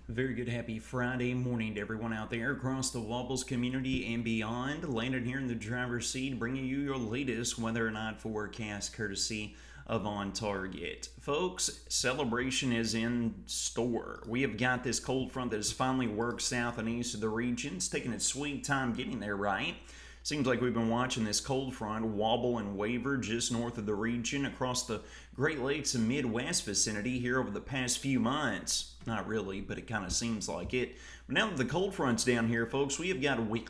Very good, happy Friday morning to everyone out there across the Wobbles community and beyond. Landon here in the driver's seat, bringing you your latest weather and night forecast courtesy of On Target. Folks, celebration is in store. We have got this cold front that has finally worked south and east of the region. It's taking its sweet time getting there, right? Seems like we've been watching this cold front wobble and waver just north of the region across the Great Lakes and Midwest vicinity here over the past few months. Not really, but it kind of seems like it. But now that the cold front's down here, folks, we have got winds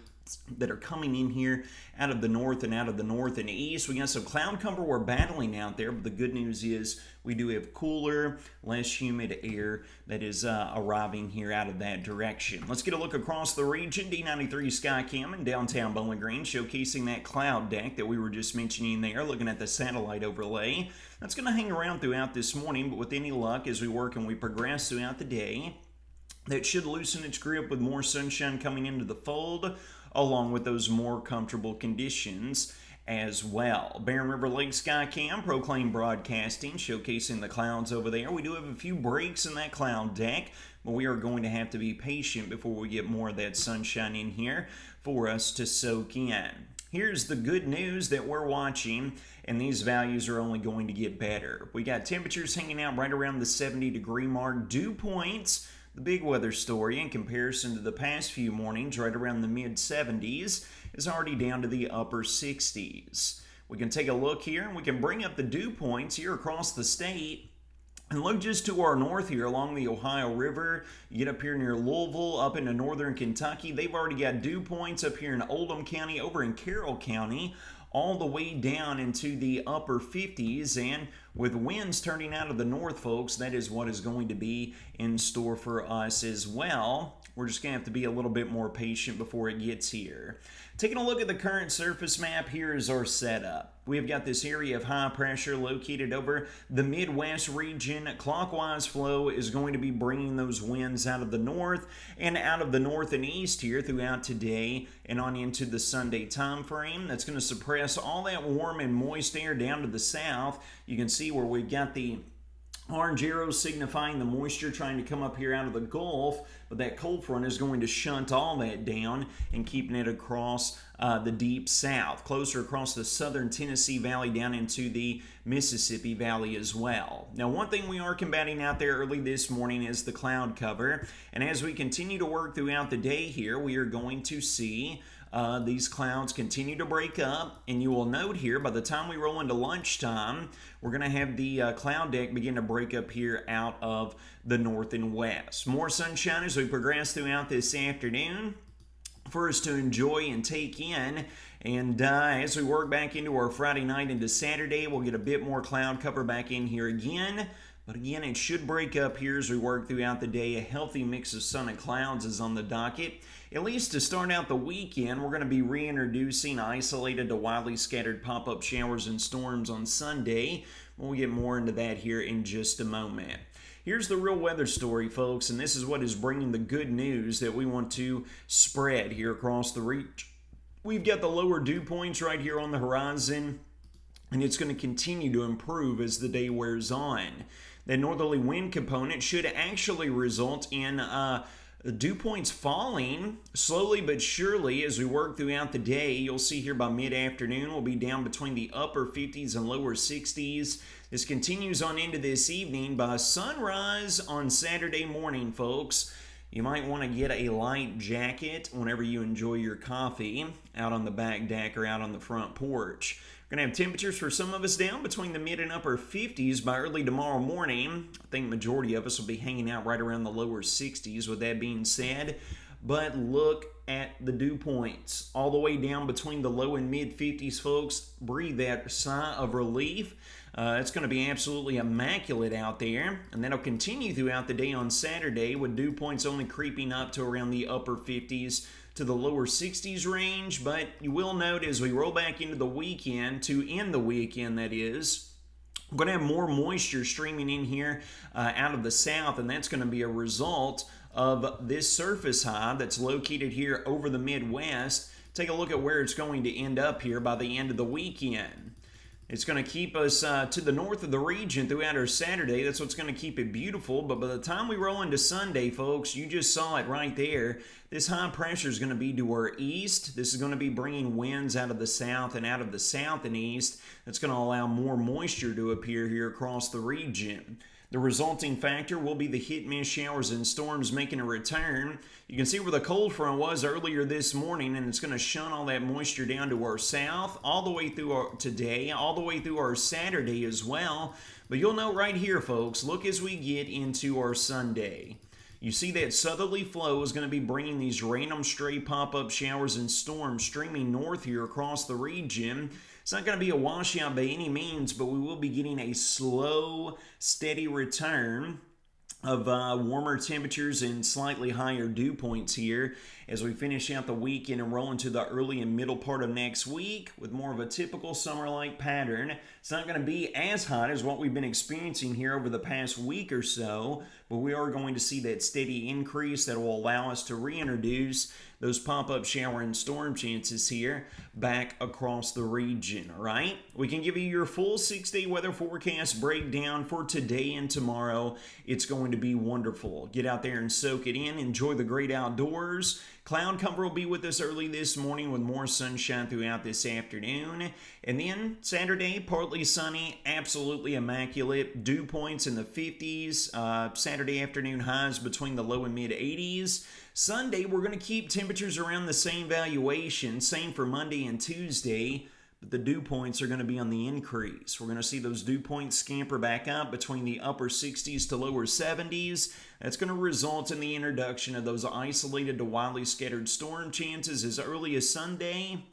that are coming in here out of the north and out of the north and east. We got some cloud cover we're battling out there, but the good news is we do have cooler, less humid air that is arriving here out of that direction. Let's get a look across the region. D93 Skycam in downtown Bowling Green, showcasing that cloud deck that we were just mentioning there, looking at the satellite overlay. That's going to hang around throughout this morning, but with any luck as we work and we progress throughout the day, that should loosen its grip with more sunshine coming into the fold, along with those more comfortable conditions as well. Barren River Lake Skycam, Proclaim Broadcasting, showcasing the clouds over there. We do have a few breaks in that cloud deck, but we are going to have to be patient before we get more of that sunshine in here for us to soak in. Here's the good news that we're watching, and these values are only going to get better. We got temperatures hanging out right around the 70-degree mark. Dew points, the big weather story in comparison to the past few mornings, right around the mid-70s, is already down to the upper 60s. We can take a look here, and we can bring up the dew points here across the state. And look just to our north here along the Ohio River. You get up here near Louisville, up into northern Kentucky. They've already got dew points up here in Oldham County, over in Carroll County, all the way down into the upper 50s. And with winds turning out of the north, folks, that is what is going to be in store for us as well. We're just going to have to be a little bit more patient before it gets here. Taking a look at the current surface map, here is our setup. We've got this area of high pressure located over the Midwest region. Clockwise flow is going to be bringing those winds out of the north and out of the north and east here throughout today and on into the Sunday time frame. That's going to suppress all that warm and moist air down to the south. You can see where we've got the orange arrows signifying the moisture trying to come up here out of the Gulf, but that cold front is going to shunt all that down and keeping it across the deep south, closer across the southern Tennessee Valley down into the Mississippi Valley as well. Now, one thing we are combating out there early this morning is the cloud cover, and as we continue to work throughout the day here, we are going to see these clouds continue to break up, and you will note here by the time we roll into lunchtime, we're going to have the cloud deck begin to break up here out of the north and west. More sunshine as we progress throughout this afternoon for us to enjoy and take in. And as we work back into our Friday night into Saturday, we'll get a bit more cloud cover back in here again. But again, it should break up here as we work throughout the day. A healthy mix of sun and clouds is on the docket. At least to start out the weekend, we're going to be reintroducing isolated to widely scattered pop-up showers and storms on Sunday. We'll get more into that here in just a moment. Here's the real weather story, folks, and this is what is bringing the good news that we want to spread here across the region. We've got the lower dew points right here on the horizon, and it's going to continue to improve as the day wears on. That northerly wind component should actually result in dew points falling slowly but surely as we work throughout the day. You'll see here by mid-afternoon we'll be down between the upper 50s and lower 60s. This continues on into this evening. By sunrise on Saturday morning, folks, you might want to get a light jacket whenever you enjoy your coffee out on the back deck or out on the front porch. We're going to have temperatures for some of us down between the mid and upper 50s by early tomorrow morning. I think the majority of us will be hanging out right around the lower 60s with that being said. But look at the dew points all the way down between the low and mid 50s, folks. Breathe that sigh of relief. It's going to be absolutely immaculate out there, and that'll continue throughout the day on Saturday with dew points only creeping up to around the upper 50s to the lower 60s range. But you will note as we roll back into the weekend, to end the weekend that is, we're going to have more moisture streaming in here out of the south, and that's going to be a result of this surface high that's located here over the Midwest. Take a look at where it's going to end up here by the end of the weekend. It's going to keep us to the north of the region throughout our Saturday. That's what's going to keep it beautiful. But by the time we roll into Sunday, folks, you just saw it right there. This high pressure is going to be to our east. This is going to be bringing winds out of the south and out of the south and east. That's going to allow more moisture to appear here across the region. The resulting factor will be the hit-miss showers and storms making a return. You can see where the cold front was earlier this morning, and it's going to shun all that moisture down to our south, all the way through our today, all the way through our Saturday as well. But you'll know right here, folks, look as we get into our Sunday. You see that southerly flow is going to be bringing these random stray pop-up showers and storms streaming north here across the region. It's not going to be a washout by any means, but we will be getting a slow, steady return of warmer temperatures and slightly higher dew points here as we finish out the weekend and roll into the early and middle part of next week with more of a typical summer-like pattern. It's not going to be as hot as what we've been experiencing here over the past week or so, but we are going to see that steady increase that will allow us to reintroduce those pop-up shower and storm chances here back across the region, all right? We can give you your full 6-day weather forecast breakdown for today and tomorrow. It's going to be wonderful. Get out there and soak it in. Enjoy the great outdoors. Cloud cover will be with us early this morning with more sunshine throughout this afternoon. And then Saturday, partly sunny, absolutely immaculate. Dew points in the 50s. Saturday afternoon highs between the low and mid 80s. Sunday, we're going to keep temperatures around the same valuation. Same for Monday and Tuesday. But the dew points are going to be on the increase. We're going to see those dew points scamper back up between the upper 60s to lower 70s. That's going to result in the introduction of those isolated to widely scattered storm chances as early as Sunday,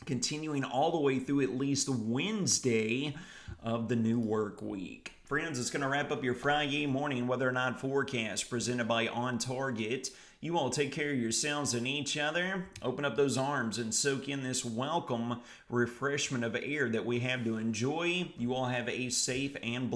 continuing all the way through at least Wednesday of the new work week. Friends, it's going to wrap up your Friday morning weather or not forecast presented by On Target. You all take care of yourselves and each other. Open up those arms and soak in this welcome refreshment of air that we have to enjoy. You all have a safe and